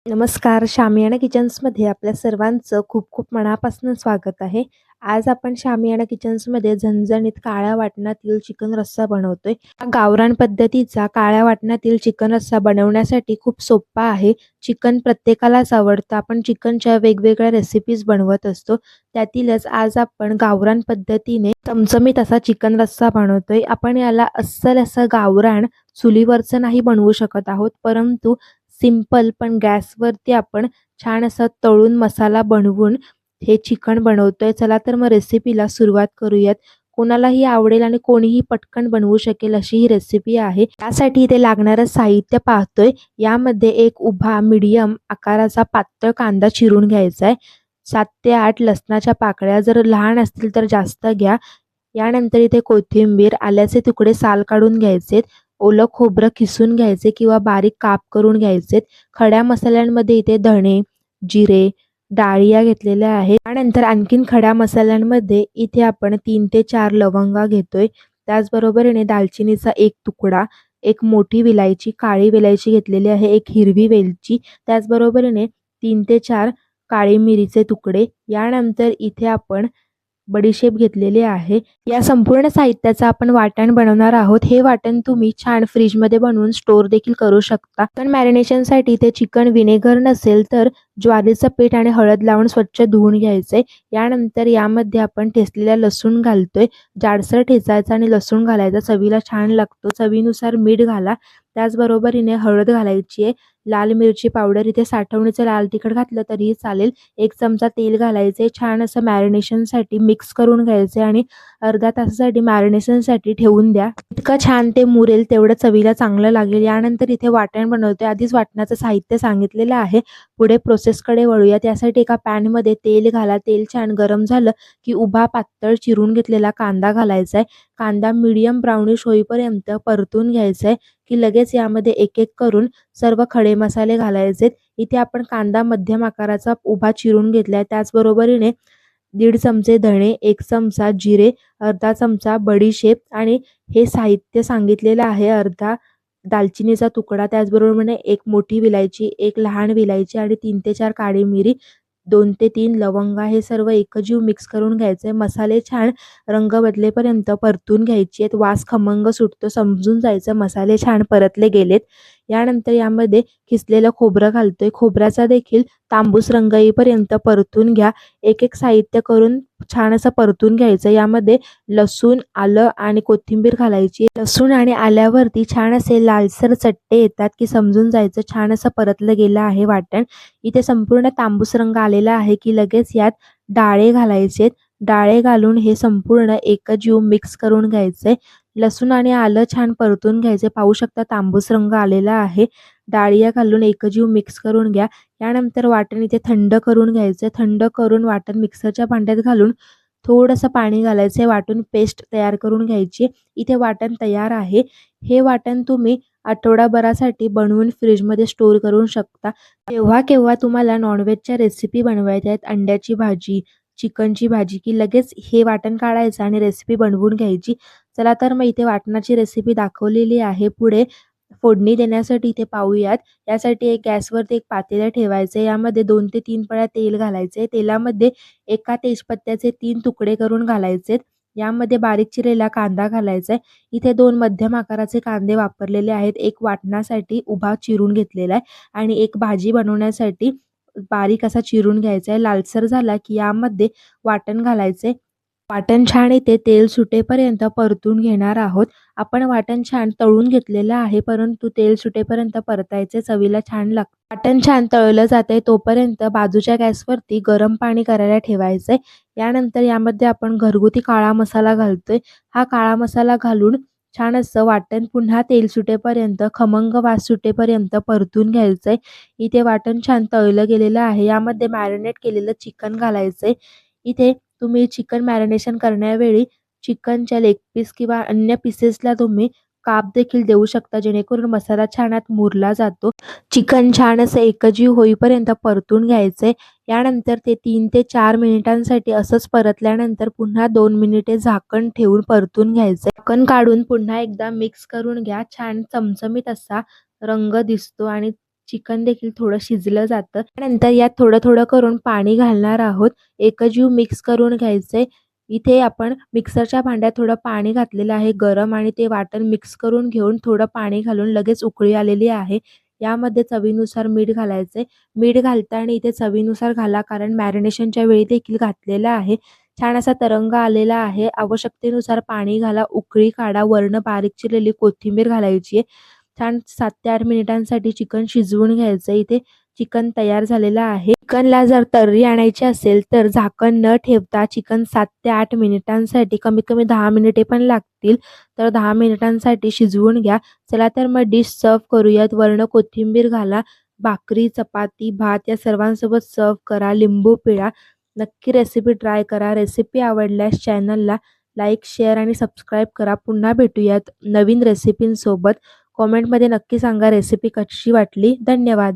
नमस्कार, शामियाना किचन्समध्ये आपल्या सर्वांचं खूप खूप मनापासून स्वागत आहे. आज आपण शामियाना किचन्समध्ये झणझणीत काळ्या वाटणातील चिकन रस्सा बनवतोय. हा गावरान पद्धतीचा काळ्या वाटणातील चिकन रस्सा बनवण्यासाठी खूप सोपा आहे. चिकन प्रत्येकालाच आवडतं. आपण चिकनच्या वेगवेगळ्या रेसिपीज बनवत असतो. त्यातीलच आज आपण गावरान पद्धतीने चमचमीत असा चिकन रस्सा बनवतोय. आपण याला अस्सल असं गावरान चुलीवरचं नाही बनवू शकत आहोत, परंतु सिंपल पण गॅसवरती आपण छान असं तळून मसाला बनवून हे चिकन बनवतोय. चला तर मग रेसिपीला सुरुवात करूयात. कोणालाही आवडेल आणि कोणीही पटकन बनवू शकेल अशी ही रेसिपी आहे. त्यासाठी इथे लागणारं साहित्य पाहतोय. यामध्ये एक उभा मीडियम आकाराचा पातळ कांदा चिरून घ्यायचा आहे. 7 ते 8 लसणाच्या पाकळ्या, जर लहान असतील तर जास्त घ्या. यानंतर इथे कोथिंबीर, आल्याचे तुकडे साल काढून घ्यायचेत. ओलं खोबरं किसून घ्यायचे किंवा बारीक काप करून घ्यायचेत. खड्या मसाल्यांमध्ये इथे धणे, जिरे, डाळिया घेतलेल्या आहेत. त्यानंतर आणखीन खड्या मसाल्यांमध्ये इथे आपण 3 ते 4 लवंगा घेतोय. त्याचबरोबरीने दालचिनीचा 1 तुकडा, एक मोठी विलायची, काळी विलायची घेतलेली आहे, एक हिरवी वेलची, त्याचबरोबरीने 3 ते 4 काळी मिरीचे तुकडे. यानंतर इथे आपण बडीशेप घेतलेली आहे. या संपूर्ण साहित्याचं आपण वाटण बनवणार आहोत. हे वाटण तुम्ही छान फ्रीजमध्ये बनवून स्टोअर देखील करू शकता. चिकन मॅरिनेशनसाठी ते चिकन विनेगर नसेल तर ज्वारीचं पीठ आणि हळद लावून स्वच्छ धुवून घ्यायचे. यानंतर यामध्ये आपण ठेचलेला लसूण घालतोय. जाडसर ठेचायचा आणि लसूण घालायचा, चवीला छान लागतो. चवीनुसार मीठ घाला. त्याचबरोबरीने हळद घालायची आहे. लाल मिरची पावडर, इथे साठवणीचं लाल तिखट घातलं तरीही चालेल. 1 चमचा तेल घालायचे. छान असं मॅरिनेशनसाठी मिक्स करून घ्यायचे आणि अर्धा तासासाठी मॅरिनेशनसाठी ठेवून द्या. इतकं छान ते मुरेल तेवढं चवीला चांगलं लागेल. यानंतर इथे वाटण बनवतोय. आधीच वाटणाचं साहित्य सांगितलेलं आहे. पुढे प्रोसेसकडे वळूया. त्यासाठी एका पॅनमध्ये तेल घाला. तेल छान गरम झालं की उभा पातळ चिरून घेतलेला कांदा घालायचा आहे. कांदा मीडियम ब्राउनिश होईपर्यंत परतून घ्यायचा आहे की लगेच यामध्ये एक एक करून सर्व खडे मसाले घालायचेत. इथे आपण कांदा मध्यम आकाराचा उभा चिरून घेतलाय. त्याचबरोबरीने 1.5 चमचे धणे, 1 चमचा जिरे, अर्धा चमचा बडीशेप आणि हे साहित्य सांगितलेलं आहे. अर्धा दालचिनीचा तुकडा, त्याचबरोबरीने 1 मोठी विलायची, 1 लहान विलायची आणि 3 ते 4 काळी मिरी, 2 ते 3 लवंगा, हे सर्व एकजीव मिक्स करून घ्यायचे. मसाले छान रंग बदलेपर्यंत परतून घ्यायचे आहेत. वास खमंग सुटतो, समजून जायचं मसाले छान परतले गेलेत. यानंतर यामध्ये किसलेलं खोबरं घालतोय. खोबऱ्याचा देखील तांबूस रंग येईपर्यंत परतून घ्या. एक एक साहित्य करून छान असं परतून घ्यायचं. यामध्ये लसूण, आलं आणि कोथिंबीर घालायची. लसूण आणि आल्यावरती छान असे लालसर चट्टे येतात की समजून जायचं छान असं परतलं गेलं आहे वाटण. इथे संपूर्ण तांबूस रंग आलेला आहे की लगेच यात डाळे घालायचेत. डाळे घालून हे संपूर्ण एकजीव मिक्स करून घ्यायचे. लसूण आणि आलं छान परतून घ्यायचे. पाहू शकता तांबूस रंग आलेला आहे. डाळिया घालून एकजीव मिक्स करून घ्या. यानंतर वाटण इथे थंड करून घ्यायचं. थंड करून वाटण मिक्सरच्या भांड्यात घालून थोडंसं पाणी घालायचं. वाटून पेस्ट तयार करून घ्यायची. इथे वाटण तयार आहे. हे वाटण तुम्ही आठवडाभरासाठी बनवून फ्रीजमध्ये स्टोअर करू शकता. केव्हा केव्हा तुम्हाला नॉनव्हेजच्या रेसिपी बनवायच्या आहेत, अंड्याची भाजी, चिकनची भाजी, की लगेच हे वाटण काढायचं आणि रेसिपी बनवून घ्यायची. चला तर मग इथे वाटणाची रेसिपी दाखवलेली आहे. पुढे फोडणी देण्यासाठी इथे पाहूयात. यासाठी एक गॅसवरती एक पातेलं ठेवायचं. यामध्ये 2 ते 3 पळ्या तेल घालायचे. तेलामध्ये एका तेजपत्त्याचे 3 तुकडे करून घालायचेत. यामध्ये बारीक चिरलेला कांदा घालायचा आहे. इथे 2 मध्यम आकाराचे कांदे वापरलेले आहेत. एक वाटणासाठी उभा चिरून घेतलेला आहे आणि एक भाजी बनवण्यासाठी बारीक असा चिरून घ्यायचा आहे. लालसर झाला की यामध्ये वाटण घालायचे. वाटण छान इथे तेल सुटेपर्यंत परतून घेणार आहोत. आपण वाटण छान तळून घेतलेलं आहे, परंतु तेल सुटेपर्यंत परतायचे, चवीला छान लागतं. वाटण छान तळलं जाते तोपर्यंत बाजूच्या गॅसवरती गरम पाणी करायला ठेवायचंय. यानंतर यामध्ये आपण घरगुती काळा मसाला घालतोय. हा काळा मसाला घालून छान असं वाटण पुन्हा तेल सुटेपर्यंत, खमंग वास सुटेपर्यंत परतून घ्यायचंय. इथे वाटण छान तळलं गेलेलं आहे. यामध्ये मॅरिनेट केलेलं चिकन घालायचंय. इथे तुम्ही चिकन मॅरिनेशन करण्यावेळी चिकनच्या लेग पीस किंवा अन्य पीसेसला तुम्ही काप देखील देऊ शकता, जेणेकरून मसाला छान आत मुरला जातो. चिकन छान असं एकजीव होईपर्यंत परतून घ्यायचे. यानंतर ते 3 ते 4 मिनिटांसाठी असंच परतल्यानंतर पुन्हा 2 मिनिटे झाकण ठेवून परतून घ्यायचे. झाकण काढून पुन्हा एकदा मिक्स करून घ्या. छान चमचमीत असा रंग दिसतो आणि चिकन देखील थोडं शिजलं जातं. त्यानंतर यात थोडं-थोडं करून पाणी घालणार आहोत. एकजीव मिक्स करून घ्यायचंय. इथे आपण मिक्सरच्या भांड्यात थोडं पाणी घातलेलं आहे गरम आणि ते वाटण मिक्स करून घेऊन थोडं पाणी घालून लगेच उकळी आलेली आहे. यामध्ये चवीनुसार मीठ घालायचंय. मीठ घालताना इथे चवीनुसार घाला, कारण मॅरिनेशनच्या वेळी देखील घातलेलं आहे. छान असा तरंग आलेला आहे. आवश्यकतेनुसार पाणी घाला, उकळी काढा. वरनं बारीक चिरलेली कोथिंबीर घालायची आहे. छान 7 ते 8 मिनिटांसाठी चिकन शिजवून घ्यायचं. इथे चिकन तयार झालेलं आहे. चिकनला जर तर्री आणायची असेल तर झाकण न ठेवता चिकन 7 ते 8 मिनिटांसाठी, कमीत कमी 10 मिनिटे पण लागतील, तर 10 मिनिटांसाठी शिजवून घ्या. चला तर मग डिश सर्व्ह करूयात. वरनं कोथिंबीर घाला. भाकरी, चपाती, भात या सर्वांसोबत सर्व्ह करा. लिंबू पिळा. नक्की रेसिपी ट्राय करा. रेसिपी आवडल्यास चॅनलला लाईक, शेअर आणि सबस्क्राईब करा. पुन्हा भेटूयात नवीन रेसिपींसोबत. कॉमेंटमध्ये नक्की सांगा रेसिपी कशी वाटली. धन्यवाद.